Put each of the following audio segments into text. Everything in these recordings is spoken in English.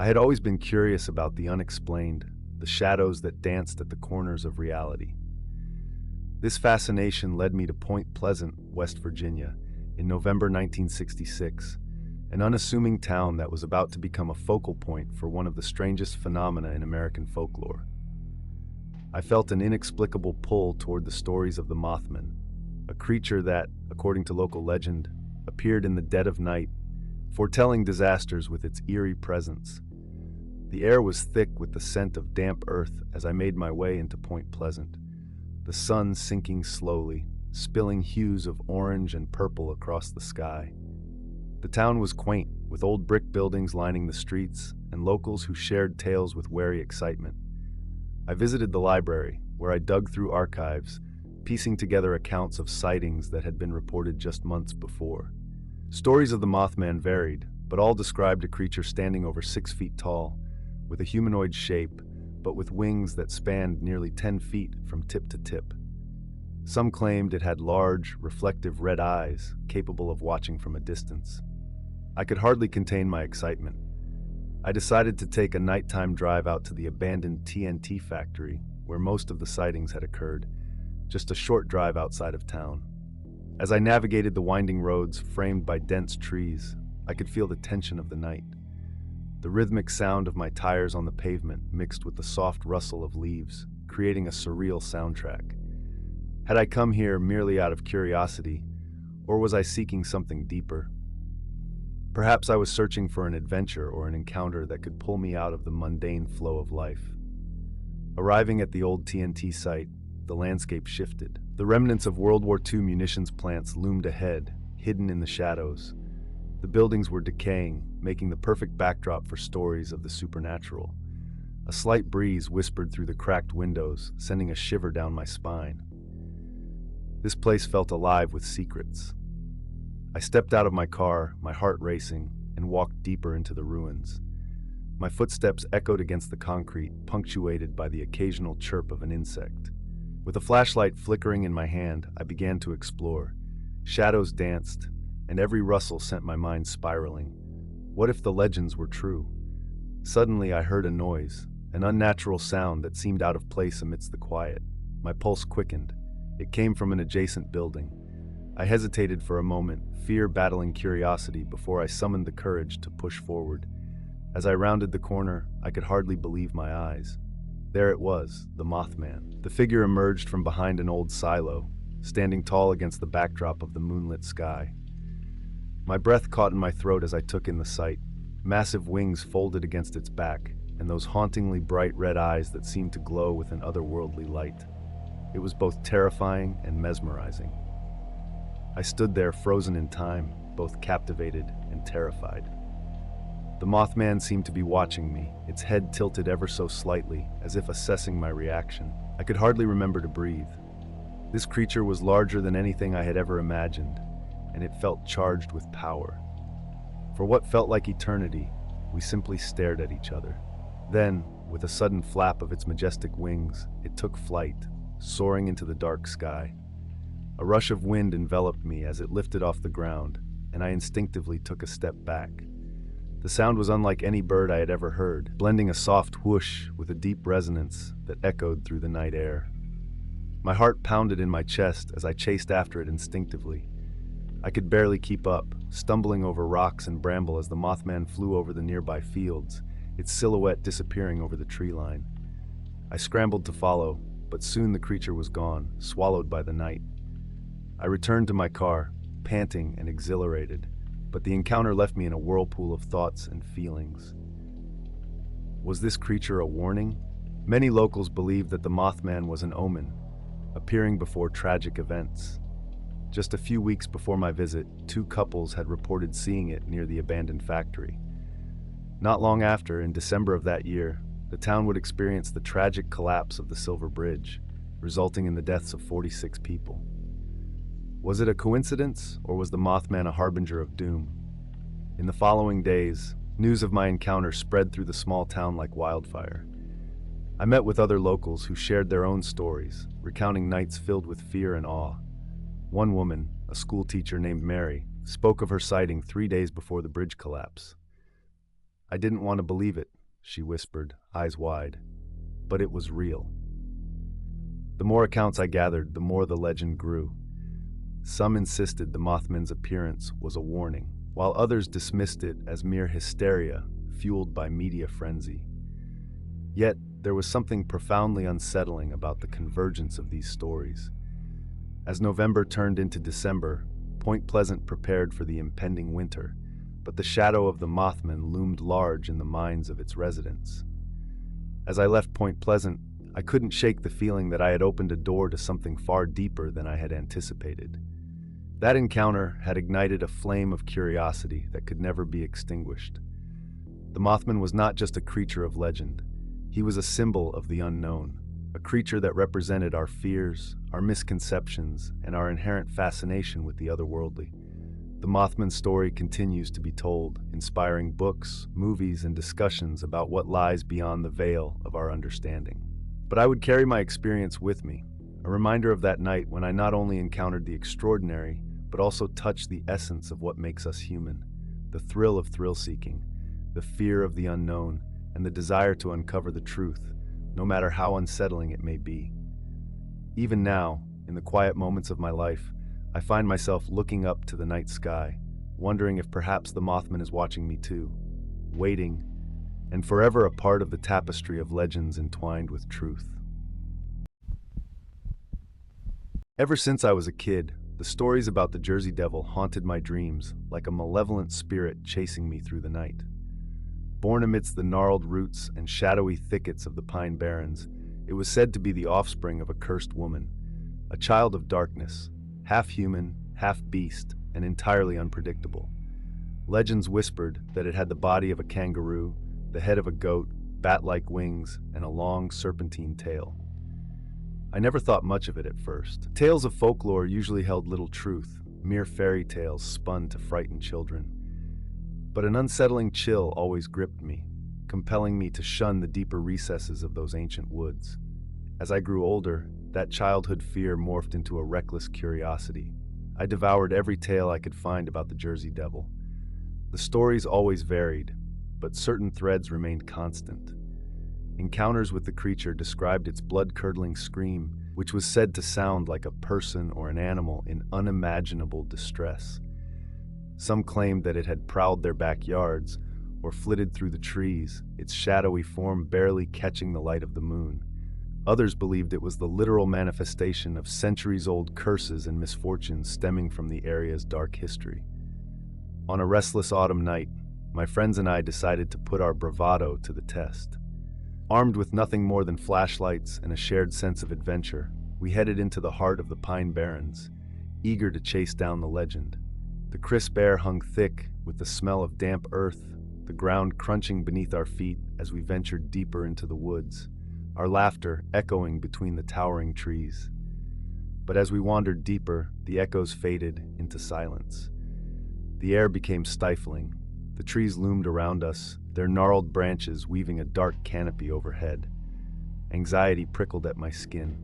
I had always been curious about the unexplained, the shadows that danced at the corners of reality. This fascination led me to Point Pleasant, West Virginia, in November 1966, an unassuming town that was about to become a focal point for one of the strangest phenomena in American folklore. I felt an inexplicable pull toward the stories of the Mothman, a creature that, according to local legend, appeared in the dead of night, foretelling disasters with its eerie presence. The air was thick with the scent of damp earth as I made my way into Point Pleasant, the sun sinking slowly, spilling hues of orange and purple across the sky. The town was quaint, with old brick buildings lining the streets and locals who shared tales with wary excitement. I visited the library, where I dug through archives, piecing together accounts of sightings that had been reported just months before. Stories of the Mothman varied, but all described a creature standing over 6 feet tall, with a humanoid shape, but with wings that spanned nearly 10 feet from tip to tip. Some claimed it had large, reflective red eyes, capable of watching from a distance. I could hardly contain my excitement. I decided to take a nighttime drive out to the abandoned TNT factory, where most of the sightings had occurred, just a short drive outside of town. As I navigated the winding roads framed by dense trees, I could feel the tension of the night. The rhythmic sound of my tires on the pavement mixed with the soft rustle of leaves, creating a surreal soundtrack. Had I come here merely out of curiosity, or was I seeking something deeper? Perhaps I was searching for an adventure or an encounter that could pull me out of the mundane flow of life. Arriving at the old TNT site, the landscape shifted. The remnants of World War II munitions plants loomed ahead, hidden in the shadows. The buildings were decaying, making the perfect backdrop for stories of the supernatural. A slight breeze whispered through the cracked windows, sending a shiver down my spine. This place felt alive with secrets. I stepped out of my car, my heart racing, and walked deeper into the ruins. My footsteps echoed against the concrete, punctuated by the occasional chirp of an insect. With a flashlight flickering in my hand, I began to explore. Shadows danced, and every rustle sent my mind spiraling. What if the legends were true? Suddenly I heard a noise, an unnatural sound that seemed out of place amidst the quiet. My pulse quickened. It came from an adjacent building. I hesitated for a moment, fear battling curiosity before I summoned the courage to push forward. As I rounded the corner, I could hardly believe my eyes. There it was, the Mothman. The figure emerged from behind an old silo, standing tall against the backdrop of the moonlit sky. My breath caught in my throat as I took in the sight, massive wings folded against its back, and those hauntingly bright red eyes that seemed to glow with an otherworldly light. It was both terrifying and mesmerizing. I stood there frozen in time, both captivated and terrified. The Mothman seemed to be watching me, its head tilted ever so slightly, as if assessing my reaction. I could hardly remember to breathe. This creature was larger than anything I had ever imagined, and it felt charged with power. For what felt like eternity, we simply stared at each other. Then, with a sudden flap of its majestic wings, it took flight, soaring into the dark sky. A rush of wind enveloped me as it lifted off the ground, and I instinctively took a step back. The sound was unlike any bird I had ever heard, blending a soft whoosh with a deep resonance that echoed through the night air. My heart pounded in my chest as I chased after it instinctively. I could barely keep up, stumbling over rocks and bramble as the Mothman flew over the nearby fields, its silhouette disappearing over the tree line. I scrambled to follow, but soon the creature was gone, swallowed by the night. I returned to my car, panting and exhilarated, but the encounter left me in a whirlpool of thoughts and feelings. Was this creature a warning? Many locals believed that the Mothman was an omen, appearing before tragic events. Just a few weeks before my visit, 2 couples had reported seeing it near the abandoned factory. Not long after, in December of that year, the town would experience the tragic collapse of the Silver Bridge, resulting in the deaths of 46 people. Was it a coincidence, or was the Mothman a harbinger of doom? In the following days, news of my encounter spread through the small town like wildfire. I met with other locals who shared their own stories, recounting nights filled with fear and awe. One woman, a school teacher named Mary, spoke of her sighting 3 days before the bridge collapse. I didn't want to believe it, she whispered, eyes wide. But it was real. The more accounts I gathered, the more the legend grew. Some insisted the Mothman's appearance was a warning, while others dismissed it as mere hysteria fueled by media frenzy. Yet, there was something profoundly unsettling about the convergence of these stories. As November turned into December, Point Pleasant prepared for the impending winter, but the shadow of the Mothman loomed large in the minds of its residents. As I left Point Pleasant, I couldn't shake the feeling that I had opened a door to something far deeper than I had anticipated. That encounter had ignited a flame of curiosity that could never be extinguished. The Mothman was not just a creature of legend. He was a symbol of the unknown, a creature that represented our fears, our misconceptions, and our inherent fascination with the otherworldly. The Mothman story continues to be told, inspiring books, movies, and discussions about what lies beyond the veil of our understanding. But I would carry my experience with me, a reminder of that night when I not only encountered the extraordinary, but also touched the essence of what makes us human, the thrill of thrill-seeking, the fear of the unknown, and the desire to uncover the truth, no matter how unsettling it may be. Even now, in the quiet moments of my life, I find myself looking up to the night sky, wondering if perhaps the Mothman is watching me too, waiting, and forever a part of the tapestry of legends entwined with truth. Ever since I was a kid, the stories about the Jersey Devil haunted my dreams like a malevolent spirit chasing me through the night. Born amidst the gnarled roots and shadowy thickets of the Pine Barrens, it was said to be the offspring of a cursed woman, a child of darkness, half human, half beast, and entirely unpredictable. Legends whispered that it had the body of a kangaroo, the head of a goat, bat-like wings, and a long serpentine tail. I never thought much of it at first. Tales of folklore usually held little truth, mere fairy tales spun to frighten children. But an unsettling chill always gripped me, compelling me to shun the deeper recesses of those ancient woods. As I grew older, that childhood fear morphed into a reckless curiosity. I devoured every tale I could find about the Jersey Devil. The stories always varied, but certain threads remained constant. Encounters with the creature described its blood-curdling scream, which was said to sound like a person or an animal in unimaginable distress. Some claimed that it had prowled their backyards or flitted through the trees, its shadowy form barely catching the light of the moon. Others believed it was the literal manifestation of centuries-old curses and misfortunes stemming from the area's dark history. On a restless autumn night, my friends and I decided to put our bravado to the test. Armed with nothing more than flashlights and a shared sense of adventure, we headed into the heart of the Pine Barrens, eager to chase down the legend. The crisp air hung thick with the smell of damp earth, the ground crunching beneath our feet as we ventured deeper into the woods, our laughter echoing between the towering trees. But as we wandered deeper, the echoes faded into silence. The air became stifling. The trees loomed around us, their gnarled branches weaving a dark canopy overhead. Anxiety prickled at my skin.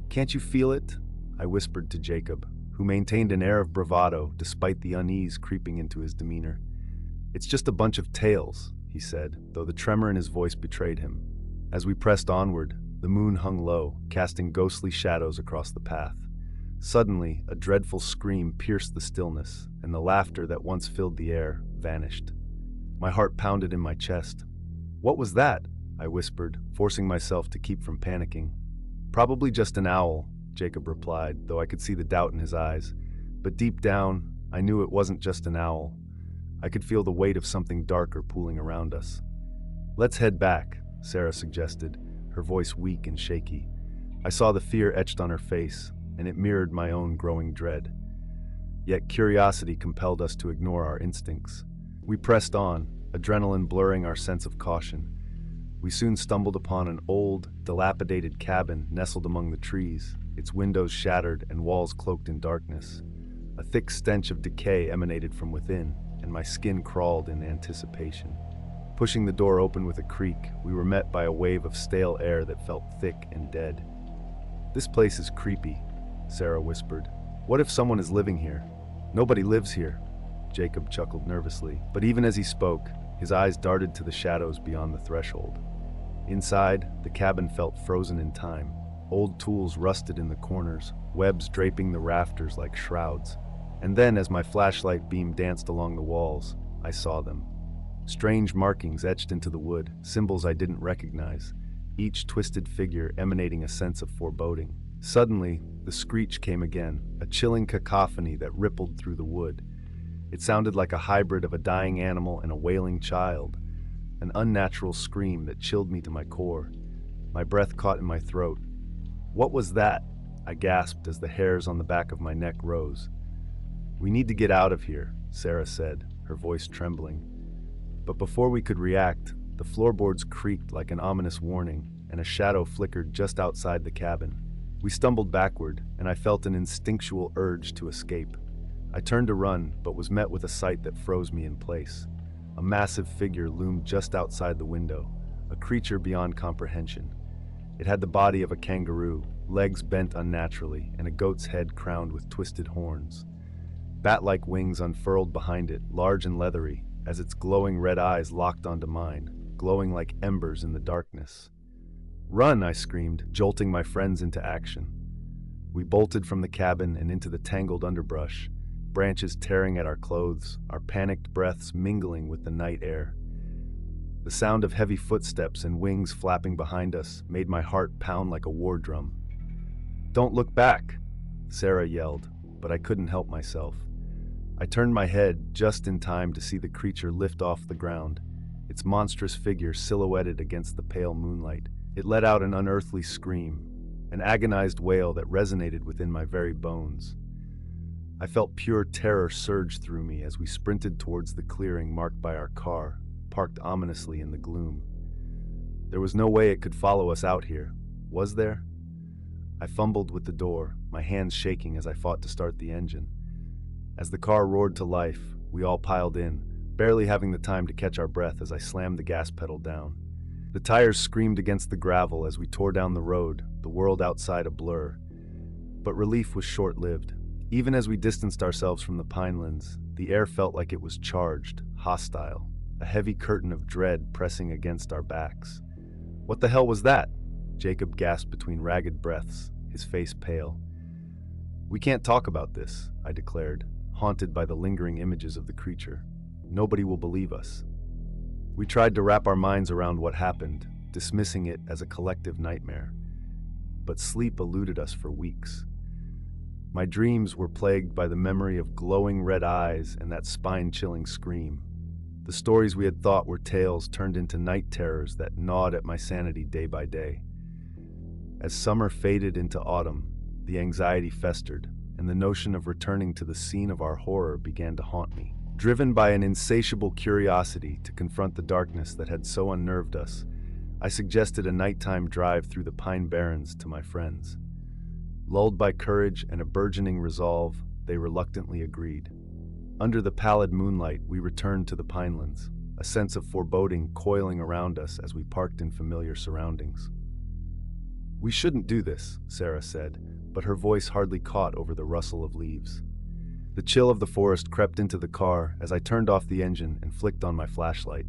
"Can't you feel it?" I whispered to Jacob, who maintained an air of bravado despite the unease creeping into his demeanor. "It's just a bunch of tales," he said, though the tremor in his voice betrayed him. As we pressed onward, the moon hung low, casting ghostly shadows across the path. Suddenly, a dreadful scream pierced the stillness, and the laughter that once filled the air vanished. My heart pounded in my chest. "What was that?" I whispered, forcing myself to keep from panicking. "Probably just an owl," Jacob replied, though I could see the doubt in his eyes. But deep down, I knew it wasn't just an owl. I could feel the weight of something darker pooling around us. "Let's head back," Sarah suggested, her voice weak and shaky. I saw the fear etched on her face, and it mirrored my own growing dread. Yet curiosity compelled us to ignore our instincts. We pressed on, adrenaline blurring our sense of caution. We soon stumbled upon an old, dilapidated cabin nestled among the trees, its windows shattered and walls cloaked in darkness. A thick stench of decay emanated from within, and my skin crawled in anticipation. Pushing the door open with a creak, we were met by a wave of stale air that felt thick and dead. "This place is creepy," Sarah whispered. "What if someone is living here?" "Nobody lives here," Jacob chuckled nervously. But even as he spoke, His eyes darted to the shadows beyond the threshold. Inside, the cabin felt frozen in time. Old tools rusted in the corners, webs draping the rafters like shrouds. And then, as my flashlight beam danced along the walls, I saw them. Strange markings etched into the wood, symbols I didn't recognize, each twisted figure emanating a sense of foreboding. Suddenly, the screech came again, a chilling cacophony that rippled through the wood. It sounded like a hybrid of a dying animal and a wailing child, an unnatural scream that chilled me to my core. My breath caught in my throat. "What was that?" I gasped as the hairs on the back of my neck rose. "We need to get out of here," Sarah said, her voice trembling. But before we could react, the floorboards creaked like an ominous warning, and a shadow flickered just outside the cabin. We stumbled backward, and I felt an instinctual urge to escape. I turned to run, but was met with a sight that froze me in place. A massive figure loomed just outside the window, a creature beyond comprehension. It had the body of a kangaroo, legs bent unnaturally, and a goat's head crowned with twisted horns. Bat-like wings unfurled behind it, large and leathery, as its glowing red eyes locked onto mine, glowing like embers in the darkness. "Run!" I screamed, jolting my friends into action. We bolted from the cabin and into the tangled underbrush, branches tearing at our clothes, our panicked breaths mingling with the night air. The sound of heavy footsteps and wings flapping behind us made my heart pound like a war drum. "Don't look back!" Sarah yelled, but I couldn't help myself. I turned my head just in time to see the creature lift off the ground, its monstrous figure silhouetted against the pale moonlight. It let out an unearthly scream, an agonized wail that resonated within my very bones. I felt pure terror surge through me as we sprinted towards the clearing marked by our car, parked ominously in the gloom. There was no way it could follow us out here, was there? I fumbled with the door, my hands shaking as I fought to start the engine. As the car roared to life, we all piled in, barely having the time to catch our breath as I slammed the gas pedal down. The tires screamed against the gravel as we tore down the road, the world outside a blur. But relief was short-lived. Even as we distanced ourselves from the pinelands, the air felt like it was charged, hostile, a heavy curtain of dread pressing against our backs. "What the hell was that?" Jacob gasped between ragged breaths, his face pale. "We can't talk about this," I declared, haunted by the lingering images of the creature. "Nobody will believe us." We tried to wrap our minds around what happened, dismissing it as a collective nightmare. But sleep eluded us for weeks. My dreams were plagued by the memory of glowing red eyes and that spine-chilling scream. The stories we had thought were tales turned into night terrors that gnawed at my sanity day by day. As summer faded into autumn, the anxiety festered, and the notion of returning to the scene of our horror began to haunt me. Driven by an insatiable curiosity to confront the darkness that had so unnerved us, I suggested a nighttime drive through the Pine Barrens to my friends. Lulled by courage and a burgeoning resolve, they reluctantly agreed. Under the pallid moonlight, we returned to the pinelands, a sense of foreboding coiling around us as we parked in familiar surroundings. "We shouldn't do this," Sarah said, but her voice hardly caught over the rustle of leaves. The chill of the forest crept into the car as I turned off the engine and flicked on my flashlight.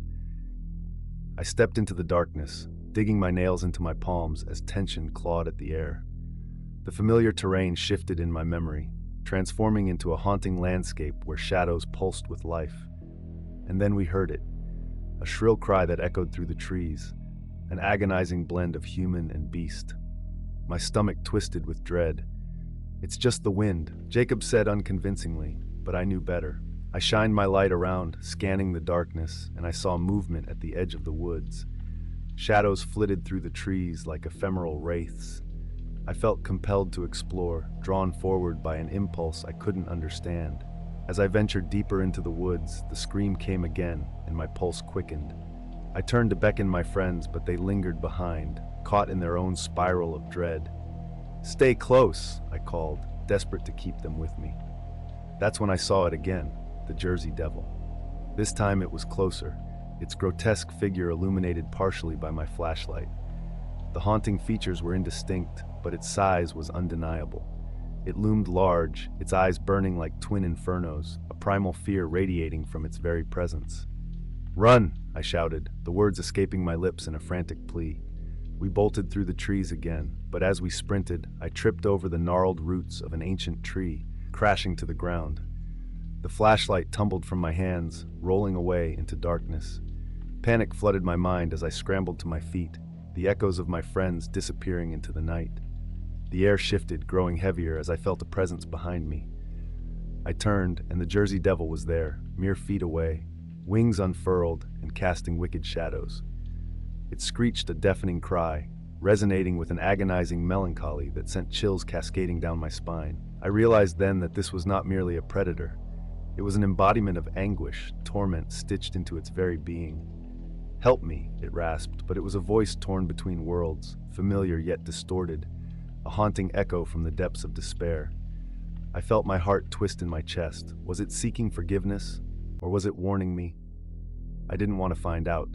I stepped into the darkness, digging my nails into my palms as tension clawed at the air. The familiar terrain shifted in my memory, transforming into a haunting landscape where shadows pulsed with life. And then we heard it, a shrill cry that echoed through the trees, an agonizing blend of human and beast. My stomach twisted with dread. "It's just the wind," Jacob said unconvincingly, but I knew better. I shined my light around, scanning the darkness, and I saw movement at the edge of the woods. Shadows flitted through the trees like ephemeral wraiths. I felt compelled to explore, drawn forward by an impulse I couldn't understand. As I ventured deeper into the woods, the scream came again, and my pulse quickened. I turned to beckon my friends, but they lingered behind, caught in their own spiral of dread. "Stay close," I called, desperate to keep them with me. That's when I saw it again, the Jersey Devil. This time it was closer, its grotesque figure illuminated partially by my flashlight. The haunting features were indistinct, but its size was undeniable. It loomed large, its eyes burning like twin infernos, a primal fear radiating from its very presence. "Run!" I shouted, the words escaping my lips in a frantic plea. We bolted through the trees again, but as we sprinted, I tripped over the gnarled roots of an ancient tree, crashing to the ground. The flashlight tumbled from my hands, rolling away into darkness. Panic flooded my mind as I scrambled to my feet, the echoes of my friends disappearing into the night. The air shifted, growing heavier as I felt a presence behind me. I turned, and the Jersey Devil was there, mere feet away, wings unfurled and casting wicked shadows. It screeched a deafening cry, resonating with an agonizing melancholy that sent chills cascading down my spine. I realized then that this was not merely a predator. It was an embodiment of anguish, torment stitched into its very being. "Help me," it rasped, but it was a voice torn between worlds, familiar yet distorted, a haunting echo from the depths of despair. I felt my heart twist in my chest. Was it seeking forgiveness, or was it warning me? I didn't want to find out.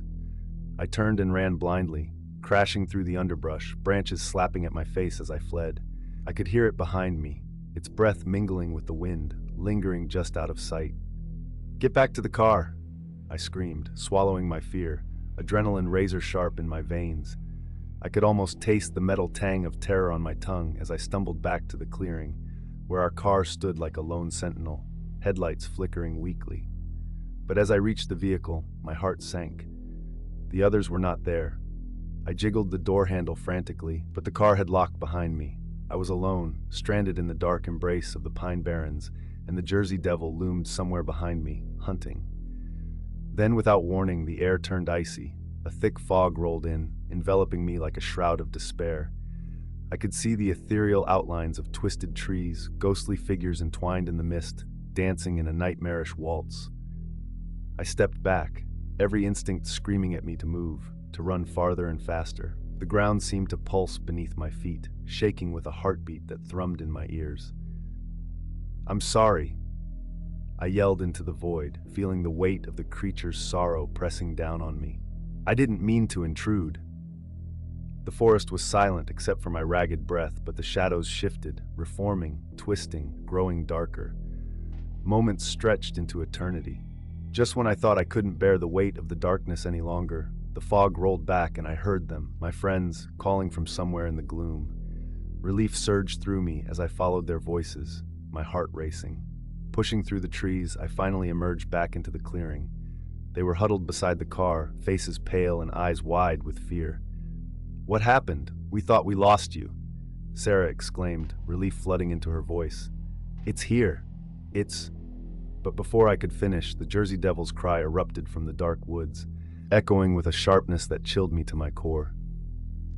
I turned and ran blindly, crashing through the underbrush, branches slapping at my face as I fled. I could hear it behind me, its breath mingling with the wind, lingering just out of sight. "Get back to the car!" I screamed, swallowing my fear, adrenaline razor-sharp in my veins. I could almost taste the metal tang of terror on my tongue as I stumbled back to the clearing, where our car stood like a lone sentinel, headlights flickering weakly. But as I reached the vehicle, my heart sank. The others were not there. I jiggled the door handle frantically, but the car had locked behind me. I was alone, stranded in the dark embrace of the Pine Barrens, and the Jersey Devil loomed somewhere behind me, hunting. Then, without warning, the air turned icy. A thick fog rolled in, enveloping me like a shroud of despair. I could see the ethereal outlines of twisted trees, ghostly figures entwined in the mist, dancing in a nightmarish waltz. I stepped back, every instinct screaming at me to move, to run farther and faster. The ground seemed to pulse beneath my feet, shaking with a heartbeat that thrummed in my ears. "I'm sorry," I yelled into the void, feeling the weight of the creature's sorrow pressing down on me. "I didn't mean to intrude." The forest was silent except for my ragged breath, but the shadows shifted, reforming, twisting, growing darker. Moments stretched into eternity. Just when I thought I couldn't bear the weight of the darkness any longer, the fog rolled back and I heard them, my friends, calling from somewhere in the gloom. Relief surged through me as I followed their voices, my heart racing. Pushing through the trees, I finally emerged back into the clearing. They were huddled beside the car, faces pale and eyes wide with fear. "What happened? We thought we lost you," Sarah exclaimed, relief flooding into her voice. "It's here. It's..." But before I could finish, the Jersey Devil's cry erupted from the dark woods, echoing with a sharpness that chilled me to my core.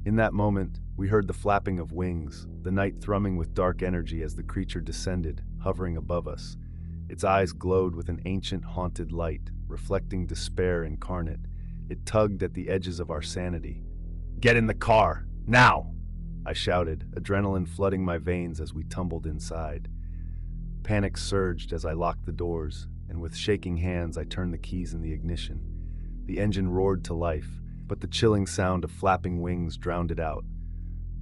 In that moment, we heard the flapping of wings, the night thrumming with dark energy as the creature descended, hovering above us. Its eyes glowed with an ancient, haunted light, reflecting despair incarnate. It tugged at the edges of our sanity. "Get in the car, now!" I shouted, adrenaline flooding my veins as we tumbled inside. Panic surged as I locked the doors, and with shaking hands I turned the keys in the ignition. The engine roared to life, but the chilling sound of flapping wings drowned it out.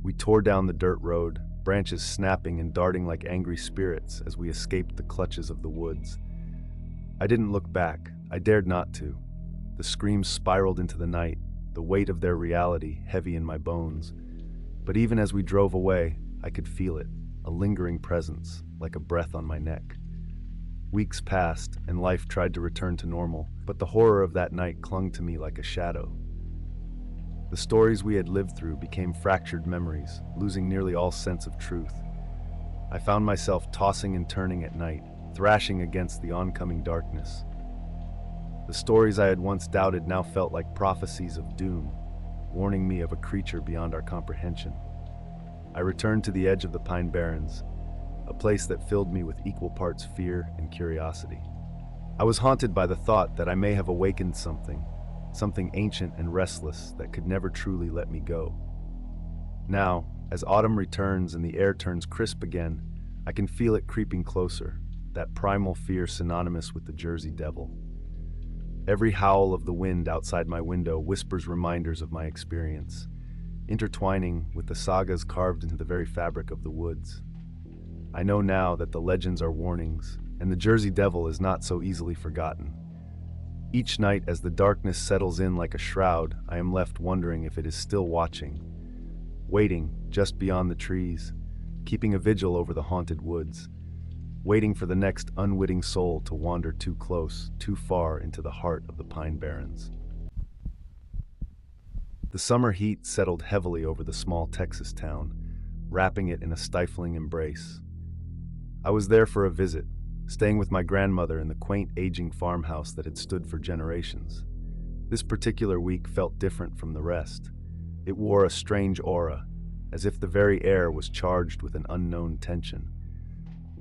We tore down the dirt road, branches snapping and darting like angry spirits as we escaped the clutches of the woods. I didn't look back. I dared not to. The screams spiraled into the night, the weight of their reality heavy in my bones. But even as we drove away, I could feel it, a lingering presence, like a breath on my neck. Weeks passed, and life tried to return to normal, but the horror of that night clung to me like a shadow. The stories we had lived through became fractured memories, losing nearly all sense of truth. I found myself tossing and turning at night, thrashing against the oncoming darkness. The stories I had once doubted now felt like prophecies of doom, warning me of a creature beyond our comprehension. I returned to the edge of the Pine Barrens, a place that filled me with equal parts fear and curiosity. I was haunted by the thought that I may have awakened something ancient and restless that could never truly let me go. Now, as autumn returns and the air turns crisp again, I can feel it creeping closer, that primal fear synonymous with the Jersey Devil. Every howl of the wind outside my window whispers reminders of my experience, intertwining with the sagas carved into the very fabric of the woods. I know now that the legends are warnings, and the Jersey Devil is not so easily forgotten. Each night, as the darkness settles in like a shroud, I am left wondering if it is still watching, waiting just beyond the trees, keeping a vigil over the haunted woods, waiting for the next unwitting soul to wander too close, too far into the heart of the Pine Barrens. The summer heat settled heavily over the small Texas town, wrapping it in a stifling embrace. I was there for a visit, staying with my grandmother in the quaint aging farmhouse that had stood for generations. This particular week felt different from the rest. It wore a strange aura, as if the very air was charged with an unknown tension.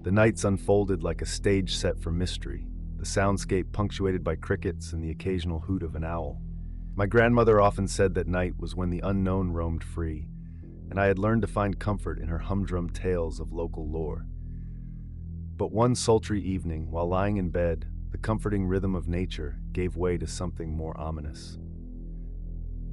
The nights unfolded like a stage set for mystery, the soundscape punctuated by crickets and the occasional hoot of an owl. My grandmother often said that night was when the unknown roamed free, and I had learned to find comfort in her humdrum tales of local lore. But one sultry evening, while lying in bed, the comforting rhythm of nature gave way to something more ominous.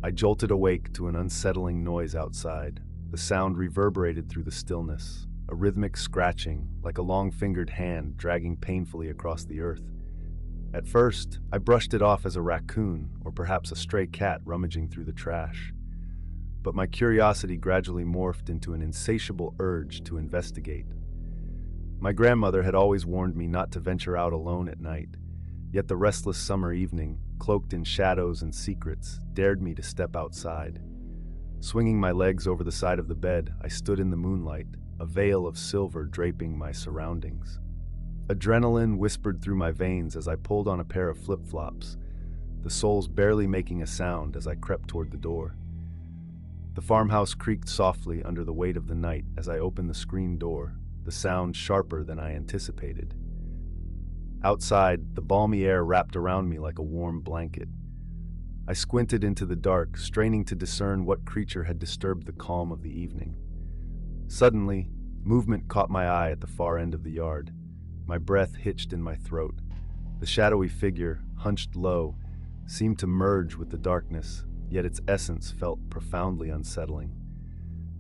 I jolted awake to an unsettling noise outside. The sound reverberated through the stillness, a rhythmic scratching, like a long-fingered hand dragging painfully across the earth. At first, I brushed it off as a raccoon, or perhaps a stray cat rummaging through the trash. But my curiosity gradually morphed into an insatiable urge to investigate. My grandmother had always warned me not to venture out alone at night, yet the restless summer evening, cloaked in shadows and secrets, dared me to step outside. Swinging my legs over the side of the bed, I stood in the moonlight, a veil of silver draping my surroundings. Adrenaline whispered through my veins as I pulled on a pair of flip-flops, the soles barely making a sound as I crept toward the door. The farmhouse creaked softly under the weight of the night as I opened the screen door, the sound sharper than I anticipated. Outside, the balmy air wrapped around me like a warm blanket. I squinted into the dark, straining to discern what creature had disturbed the calm of the evening. Suddenly, movement caught my eye at the far end of the yard. My breath hitched in my throat. The shadowy figure, hunched low, seemed to merge with the darkness, yet its essence felt profoundly unsettling.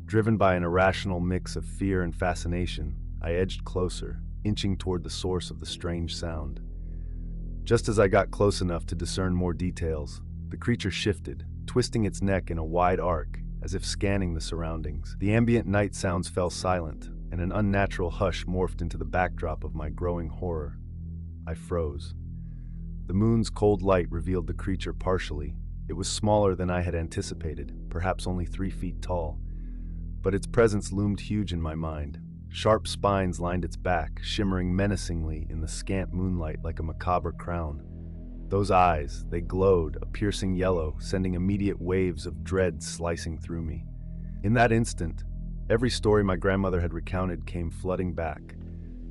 Driven by an irrational mix of fear and fascination, I edged closer, inching toward the source of the strange sound. Just as I got close enough to discern more details, the creature shifted, twisting its neck in a wide arc, as if scanning the surroundings. The ambient night sounds fell silent, and an unnatural hush morphed into the backdrop of my growing horror. I froze. The moon's cold light revealed the creature partially. It was smaller than I had anticipated, perhaps only 3 feet tall. But its presence loomed huge in my mind. Sharp spines lined its back, shimmering menacingly in the scant moonlight like a macabre crown. Those eyes, they glowed, a piercing yellow, sending immediate waves of dread slicing through me. In that instant, every story my grandmother had recounted came flooding back.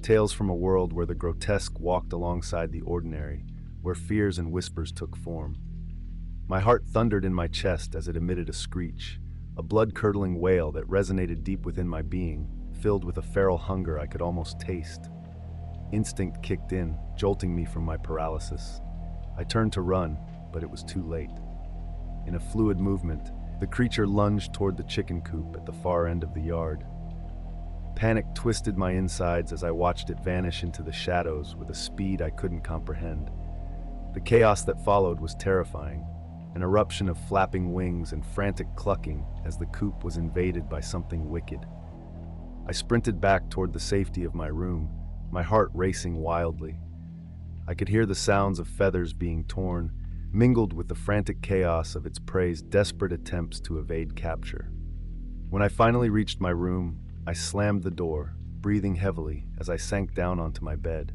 Tales from a world where the grotesque walked alongside the ordinary, where fears and whispers took form. My heart thundered in my chest as it emitted a screech, a blood-curdling wail that resonated deep within my being, filled with a feral hunger I could almost taste. Instinct kicked in, jolting me from my paralysis. I turned to run, but it was too late. In a fluid movement, the creature lunged toward the chicken coop at the far end of the yard. Panic twisted my insides as I watched it vanish into the shadows with a speed I couldn't comprehend. The chaos that followed was terrifying, an eruption of flapping wings and frantic clucking as the coop was invaded by something wicked. I sprinted back toward the safety of my room, my heart racing wildly. I could hear the sounds of feathers being torn, mingled with the frantic chaos of its prey's desperate attempts to evade capture. When I finally reached my room, I slammed the door, breathing heavily as I sank down onto my bed.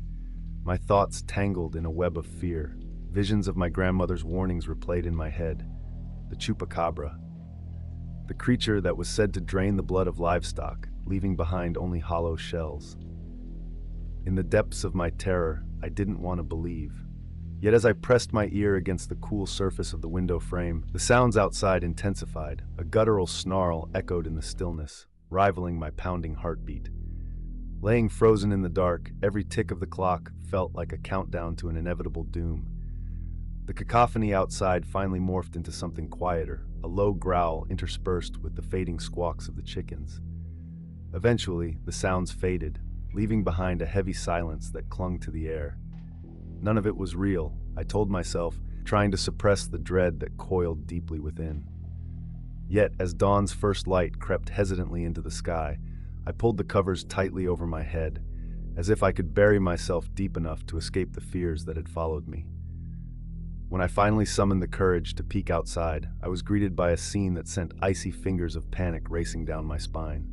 My thoughts tangled in a web of fear. Visions of my grandmother's warnings replayed in my head. The Chupacabra, the creature that was said to drain the blood of livestock, leaving behind only hollow shells. In the depths of my terror, I didn't want to believe. Yet as I pressed my ear against the cool surface of the window frame, the sounds outside intensified. A guttural snarl echoed in the stillness, rivaling my pounding heartbeat. Laying frozen in the dark, every tick of the clock felt like a countdown to an inevitable doom. The cacophony outside finally morphed into something quieter, a low growl interspersed with the fading squawks of the chickens. Eventually, the sounds faded, leaving behind a heavy silence that clung to the air. None of it was real, I told myself, trying to suppress the dread that coiled deeply within. Yet, as dawn's first light crept hesitantly into the sky, I pulled the covers tightly over my head, as if I could bury myself deep enough to escape the fears that had followed me. When I finally summoned the courage to peek outside, I was greeted by a scene that sent icy fingers of panic racing down my spine.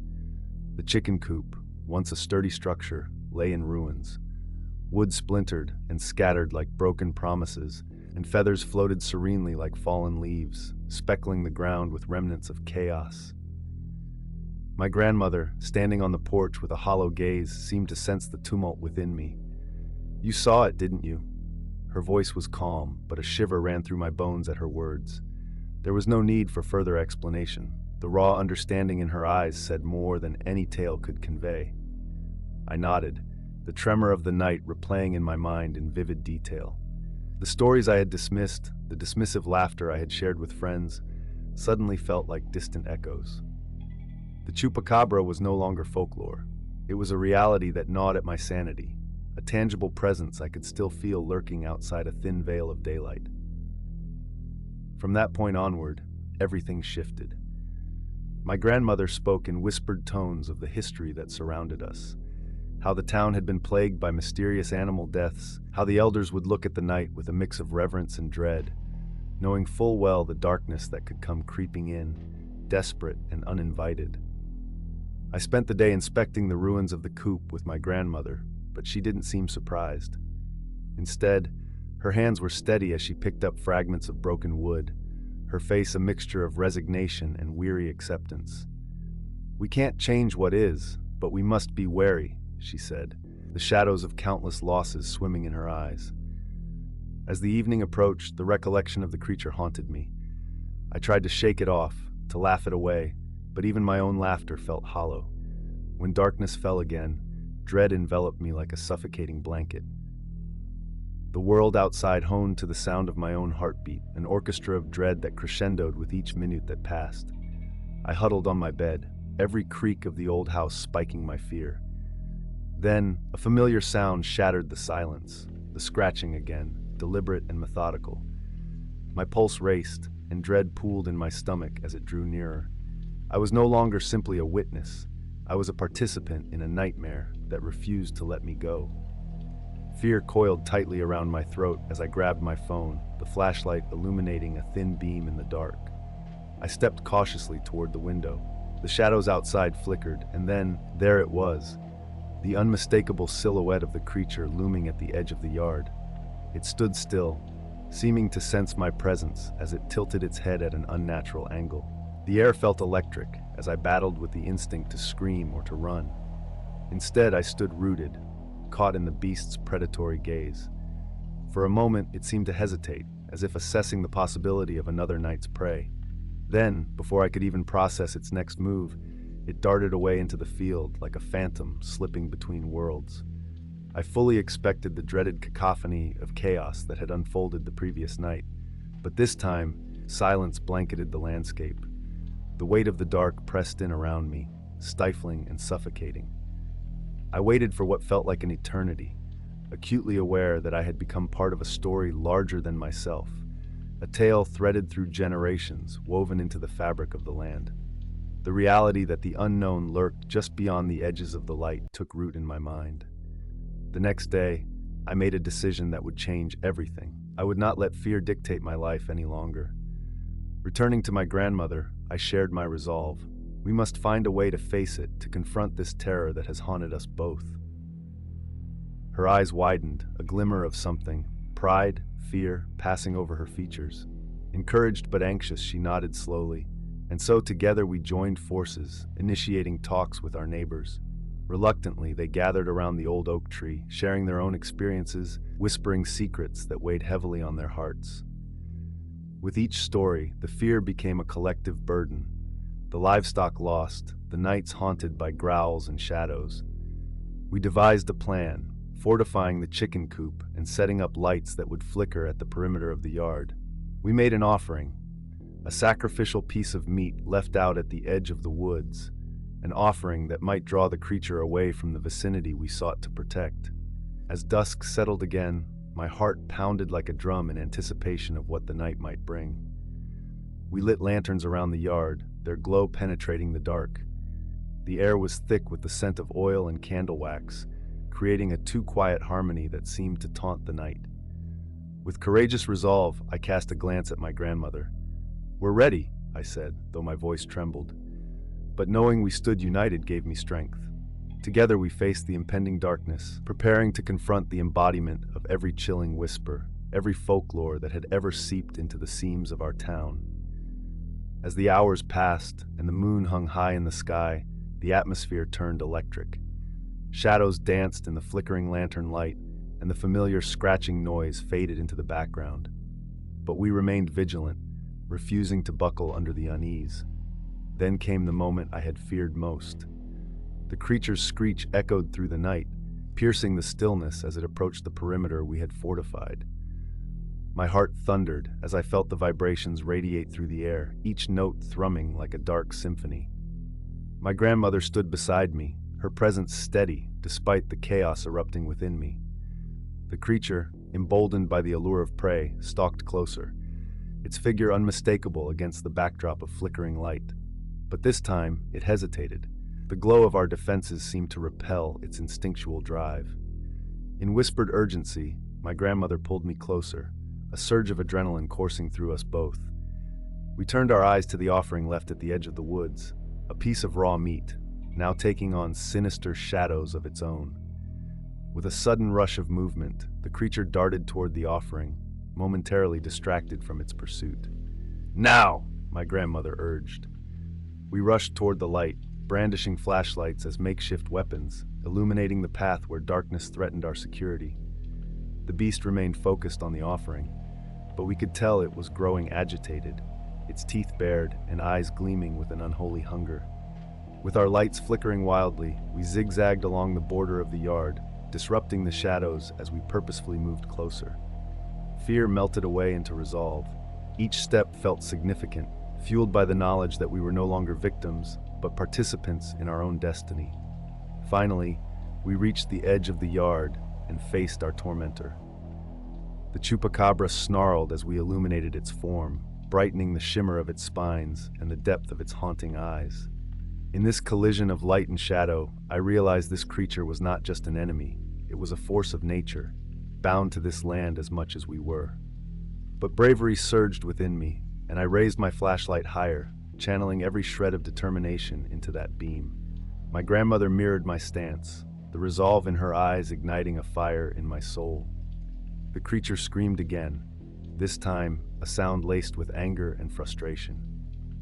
The chicken coop, once a sturdy structure, lay in ruins. Wood splintered and scattered like broken promises, and feathers floated serenely like fallen leaves, speckling the ground with remnants of chaos. My grandmother, standing on the porch with a hollow gaze, seemed to sense the tumult within me. "You saw it, didn't you?" Her voice was calm, but a shiver ran through my bones at her words. There was no need for further explanation. The raw understanding in her eyes said more than any tale could convey. I nodded, the tremor of the night replaying in my mind in vivid detail. The stories I had dismissed, the dismissive laughter I had shared with friends, suddenly felt like distant echoes. The Chupacabra was no longer folklore. It was a reality that gnawed at my sanity, a tangible presence I could still feel lurking outside a thin veil of daylight. From that point onward, everything shifted. My grandmother spoke in whispered tones of the history that surrounded us, how the town had been plagued by mysterious animal deaths, how the elders would look at the night with a mix of reverence and dread, knowing full well the darkness that could come creeping in, desperate and uninvited. I spent the day inspecting the ruins of the coop with my grandmother, but she didn't seem surprised. Instead, her hands were steady as she picked up fragments of broken wood, her face a mixture of resignation and weary acceptance. "We can't change what is, but we must be wary," she said, the shadows of countless losses swimming in her eyes. As the evening approached, the recollection of the creature haunted me. I tried to shake it off, to laugh it away, but even my own laughter felt hollow. When darkness fell again, dread enveloped me like a suffocating blanket. The world outside honed to the sound of my own heartbeat, an orchestra of dread that crescendoed with each minute that passed. I huddled on my bed, every creak of the old house spiking my fear. Then, a familiar sound shattered the silence, the scratching again, deliberate and methodical. My pulse raced, and dread pooled in my stomach as it drew nearer. I was no longer simply a witness. I was a participant in a nightmare that refused to let me go. Fear coiled tightly around my throat as I grabbed my phone, the flashlight illuminating a thin beam in the dark. I stepped cautiously toward the window. The shadows outside flickered, and then, there it was, the unmistakable silhouette of the creature looming at the edge of the yard. It stood still, seeming to sense my presence as it tilted its head at an unnatural angle. The air felt electric as I battled with the instinct to scream or to run. Instead, I stood rooted, caught in the beast's predatory gaze. For a moment, it seemed to hesitate, as if assessing the possibility of another night's prey. Then, before I could even process its next move, it darted away into the field like a phantom slipping between worlds. I fully expected the dreaded cacophony of chaos that had unfolded the previous night, but this time, silence blanketed the landscape. The weight of the dark pressed in around me, stifling and suffocating. I waited for what felt like an eternity, acutely aware that I had become part of a story larger than myself, a tale threaded through generations, woven into the fabric of the land. The reality that the unknown lurked just beyond the edges of the light took root in my mind. The next day, I made a decision that would change everything. I would not let fear dictate my life any longer. Returning to my grandmother, I shared my resolve. We must find a way to face it, to confront this terror that has haunted us both. Her eyes widened, a glimmer of something, pride, fear, passing over her features. Encouraged but anxious, she nodded slowly, and so together we joined forces, initiating talks with our neighbors. Reluctantly, they gathered around the old oak tree, sharing their own experiences, whispering secrets that weighed heavily on their hearts. With each story, the fear became a collective burden. The livestock lost, the nights haunted by growls and shadows. We devised a plan, fortifying the chicken coop and setting up lights that would flicker at the perimeter of the yard. We made an offering, a sacrificial piece of meat left out at the edge of the woods, an offering that might draw the creature away from the vicinity we sought to protect. As dusk settled again, my heart pounded like a drum in anticipation of what the night might bring. We lit lanterns around the yard, their glow penetrating the dark. The air was thick with the scent of oil and candle wax, creating a too-quiet harmony that seemed to taunt the night. With courageous resolve, I cast a glance at my grandmother. "We're ready," I said, though my voice trembled. But knowing we stood united gave me strength. Together we faced the impending darkness, preparing to confront the embodiment of every chilling whisper, every folklore that had ever seeped into the seams of our town. As the hours passed and the moon hung high in the sky, the atmosphere turned electric. Shadows danced in the flickering lantern light, and the familiar scratching noise faded into the background. But we remained vigilant, refusing to buckle under the unease. Then came the moment I had feared most. The creature's screech echoed through the night, piercing the stillness as it approached the perimeter we had fortified. My heart thundered as I felt the vibrations radiate through the air, each note thrumming like a dark symphony. My grandmother stood beside me, her presence steady despite the chaos erupting within me. The creature, emboldened by the allure of prey, stalked closer, its figure unmistakable against the backdrop of flickering light. But this time, it hesitated. The glow of our defenses seemed to repel its instinctual drive. In whispered urgency, my grandmother pulled me closer, a surge of adrenaline coursing through us both. We turned our eyes to the offering left at the edge of the woods, a piece of raw meat, now taking on sinister shadows of its own. With a sudden rush of movement, the creature darted toward the offering, momentarily distracted from its pursuit. "Now!" my grandmother urged. We rushed toward the light, brandishing flashlights as makeshift weapons, illuminating the path where darkness threatened our security. The beast remained focused on the offering, but we could tell it was growing agitated, its teeth bared and eyes gleaming with an unholy hunger. With our lights flickering wildly, we zigzagged along the border of the yard, disrupting the shadows as we purposefully moved closer. Fear melted away into resolve. Each step felt significant, fueled by the knowledge that we were no longer victims, but participants in our own destiny. Finally, we reached the edge of the yard and faced our tormentor. The Chupacabra snarled as we illuminated its form, brightening the shimmer of its spines and the depth of its haunting eyes. In this collision of light and shadow, I realized this creature was not just an enemy, it was a force of nature, bound to this land as much as we were. But bravery surged within me, and I raised my flashlight higher, channeling every shred of determination into that beam. My grandmother mirrored my stance, the resolve in her eyes igniting a fire in my soul. The creature screamed again, this time a sound laced with anger and frustration.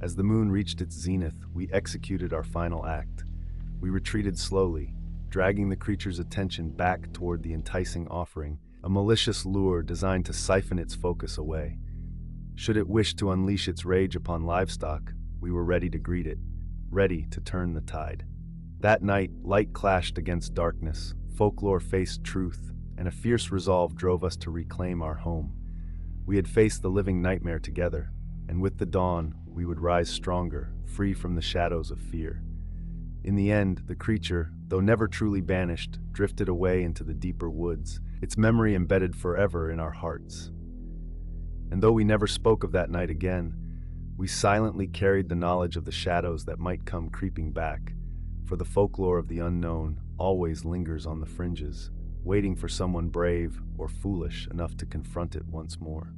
As the moon reached its zenith, we executed our final act. We retreated slowly, dragging the creature's attention back toward the enticing offering, a malicious lure designed to siphon its focus away. Should it wish to unleash its rage upon livestock, we were ready to greet it, ready to turn the tide. That night, light clashed against darkness, folklore faced truth, and a fierce resolve drove us to reclaim our home. We had faced the living nightmare together, and with the dawn, we would rise stronger, free from the shadows of fear. In the end, the creature, though never truly banished, drifted away into the deeper woods, its memory embedded forever in our hearts. And though we never spoke of that night again, we silently carried the knowledge of the shadows that might come creeping back, for the folklore of the unknown always lingers on the fringes, waiting for someone brave or foolish enough to confront it once more.